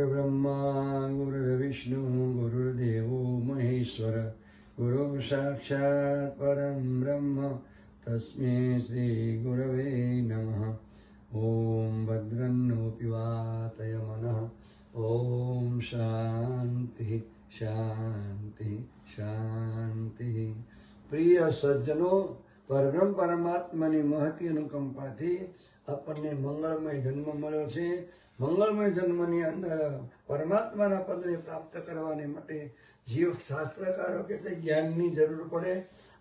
गुरुर्ब्रह्मा गुरुर्विष्णु गुरुर्देवो महेश्वर गुरु साक्षात् परं ब्रह्म तस्मै श्री गुरवे नमः। ओम भद्रन्नो पिवातय मनः। ओम शांति शांति शांति। प्रिय सज्जनों, परब्रह्म परमात्माની મહતી અનુકંપાથી આપણને મંગળમય જન્મ મળ્યો છે। મંગળમય જન્મની અંદર પરમાત્માના પદને પ્રાપ્ત કરવાને માટે જીવ શાસ્ત્રકારો કહે છે જ્ઞાનની જરૂર પડે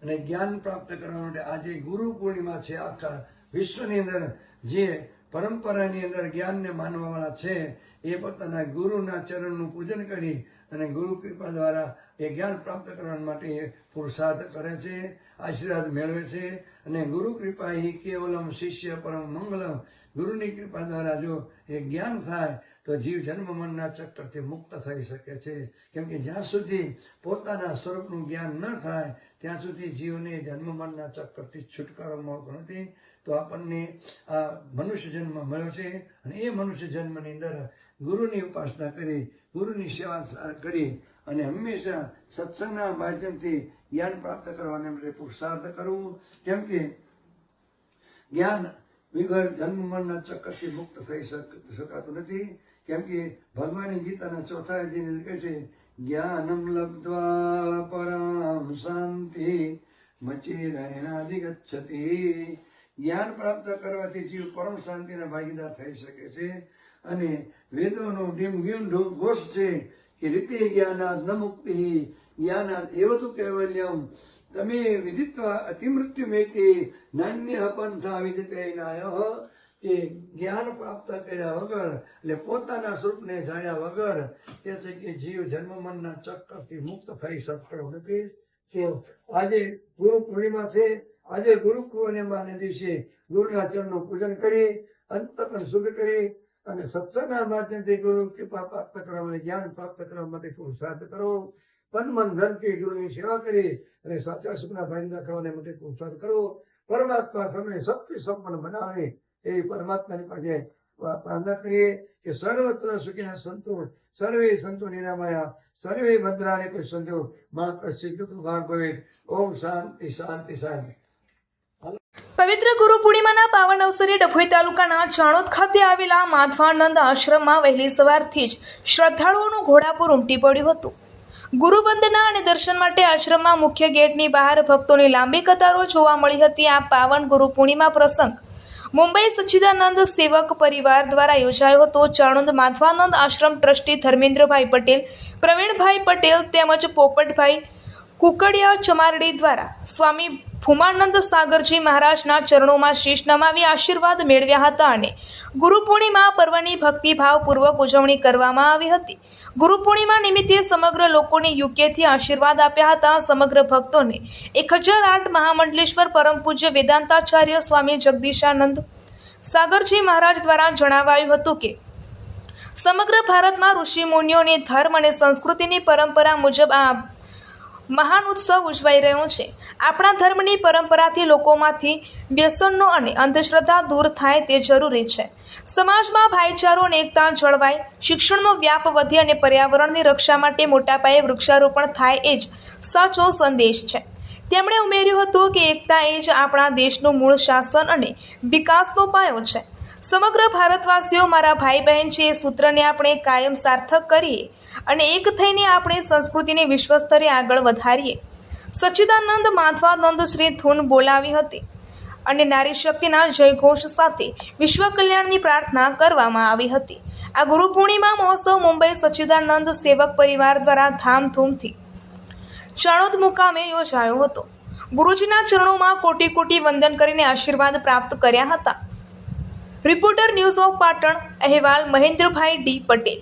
અને જ્ઞાન પ્રાપ્ત કરવા માટે આજે ગુરુ પૂર્ણિમા છે। આખા વિશ્વની અંદર જે પરંપરાની અંદર જ્ઞાનને માનવાવાળા છે એ પોતાના ગુરુના ચરણનું પૂજન કરી અને ગુરુ કૃપા દ્વારા એ જ્ઞાન પ્રાપ્ત કરવા માટે પુરુષાર્થ કરે છે, આશીર્વાદ મેળવે છે। અને ગુરુ કૃપા હિ કેવલમ શિષ્ય પરમ મંગલમ। ગુરુની કૃપા દ્વારા જો એ જ્ઞાન થાય તો જીવ જન્મ મરણના ચક્કરથી મુક્ત થઈ શકે છે। કેમ કે જ્યાં સુધી પોતાના સ્વરૂપનું જ્ઞાન ન થાય ત્યાં સુધી જીવને જન્મ મરણના ચક્કરથી છુટકારો મળતો નથી। તો આપણને આ મનુષ્ય જન્મ મળ્યો છે અને એ મનુષ્ય જન્મની અંદર ગુરુની ઉપાસના કરી, ગુરુની સેવા કરી અને હંમેશા સત્સંગના માધ્યમથી જ્ઞાન પ્રાપ્ત કરવાને માટે પુરુષાર્થ કરવું। કેમ કે જ્ઞાન વગર જન્મ મરણના ચક્કરથી મુક્ત થઈ શકાતું નથી। કેમ કે ભગવાનની ગીતાના ચોથા અધ્યાયની કહે છે જ્ઞાનમ લબ્ધ્વા પરામ શાંતિ મચિરૈણાધિગચ્છતિ। જ્ઞાન પ્રાપ્ત કરવાથી જીવ પરમ શાંતિના ભાગીદાર થઈ શકે છે। અને વેદોનો ઘોષ છે કે રીતે જ્ઞાનાદ ન મુક્તિ જ્ઞાનાદ એવતું કૈવલ્યમ તમે વિદિત્વા અતિમૃત્યુમેતિ નાન્ય પંથા વિદિતેનાય। કે જ્ઞાન પ્રાપ્ત કર્યા વગર એટલે પોતાના સ્વરૂપને જાણ્યા વગર કે છે કે જીવ જન્મ મરણના ચક્કરથી મુક્ત થઈ શકતો નથી। તો આજે ગુરુ પૂર્ણિમા છે। આજે ગુરુ પૂર્ણિમાને દિવસે ગુરુના ચરણનું પૂજન કરી, અંતકરણ શુદ્ધ કરી અને સત્સંગના માધ્યમથી ગુરુ કૃપા પ્રાપ્ત કરવા માટે, જ્ઞાન પ્રાપ્ત કરવા માટે પુરુષાર્થ કરો। તન મન ધનથી ગુરુની સેવા કરી અને સાચા સુખના ભાગીદાર કરવાને માટે પુરુષાર્થ કરો। પરમાત્મા તમને શક્તિ સંપન્ન બનાવે એવી પરમાત્માની પાસે પ્રાર્થના કરીએ કે સર્વત્ર સુખીના સંતો, સર્વે સંતો નિરામયા, સર્વે ભદ્રાણી પશ્યન્તુ મા કશ્ચિત દુઃખ ભાગ ભવેત। ઓમ શાંતિ શાંતિ શાંતિ। પવિત્ર ગુરુ પૂર્ણિમાના પાવન અવસરે ડભોઈ તાલુકાના ચાણોદ ખાતે આવેલા માધવાનંદ આશ્રમમાં વહેલી સવારથી જ શ્રદ્ધાળુઓનું ઘોડાપુર ઉમટી પડ્યું હતું। ગુરુ વંદના અને દર્શન માટે આશ્રમમાં મુખ્ય ગેટની બહાર ભક્તોની લાંબી કતારો જોવા મળી હતી। આ પાવન ગુરુ પૂર્ણિમા પ્રસંગ મુંબઈ સચ્ચિદાનંદ સેવક પરિવાર દ્વારા યોજાયો હતો। ચાણોદ માધવાનંદ આશ્રમ ટ્રસ્ટી ધર્મેન્દ્રભાઈ પટેલ, પ્રવીણભાઈ પટેલ તેમજ પોપટભાઈ કુકડિયા ચમારડી દ્વારા સ્વામી ભૂમાનંદ સાગરજી મહારાજના ચરણોમાં શીશ નમાવી આશીર્વાદ મેળવ્યા હતા અને ગુરુ પૂર્ણિમા પર્વની ભક્તિભાવપૂર્વક ઉજવણી કરવામાં આવી હતી। ગુરુ પૂર્ણિમા નિમિત્તે સમગ્ર લોકોને યુકેથી આશીર્વાદ આપ્યા હતા। સમગ્ર ભક્તોને 1008 મહામંડલેશ્વર પરમ પૂજ્ય વેદાંતાચાર્ય સ્વામી જગદીશાનંદ સાગરજી મહારાજ દ્વારા જણાવાયું હતું કે સમગ્ર ભારતમાં ઋષિ મુનિઓની ધર્મ અને સંસ્કૃતિની પરંપરા મુજબ આ મહાન ઉત્સવ ઉજવાઈ રહ્યો છે। આપણા ધર્મની પરંપરાથી લોકોમાંથી વ્યસનો અને અંધશ્રદ્ધા દૂર થાય તે જરૂરી છે। સમાજમાં ભાઈચારો અને એકતા જળવાય, શિક્ષણનો વ્યાપ વધે અને પર્યાવરણની રક્ષા માટે મોટા પાયે વૃક્ષારોપણ થાય એ જ સાચો સંદેશ છે। તેમણે ઉમેર્યું હતું કે એકતા એ જ આપણા દેશનું મૂળ શાસન અને વિકાસનો પાયો છે। સમગ્ર ભારતવાસીઓ મારા ભાઈ બહેન છે એ સૂત્રને આપણે કાયમ સાર્થક કરીએ અને એક થઈને આપણે સંસ્કૃતિને વિશ્વ સ્તરે આગળ વધારીએ। સચ્ચિદાનંદ માધવાનંદ શ્રી ધૂન બોલાવી હતી અને નારી શક્તિના જયઘોષ સાથે વિશ્વ કલ્યાણની પ્રાર્થના કરવામાં આવી હતી। આ ગુરુ પૂર્ણિમા મહોત્સવ મુંબઈ સચ્ચિદાનંદ સેવક પરિવાર દ્વારા ધામધૂમથી ચાણોદ મુકામે યોજાયો હતો। ગુરુજીના ચરણોમાં કોટી કોટી વંદન કરીને આશીર્વાદ પ્રાપ્ત કર્યા હતા। રિપોર્ટર ન્યૂઝ ઓફ પાટણ, અહેવાલ મહેન્દ્રભાઈ ડી પટેલ।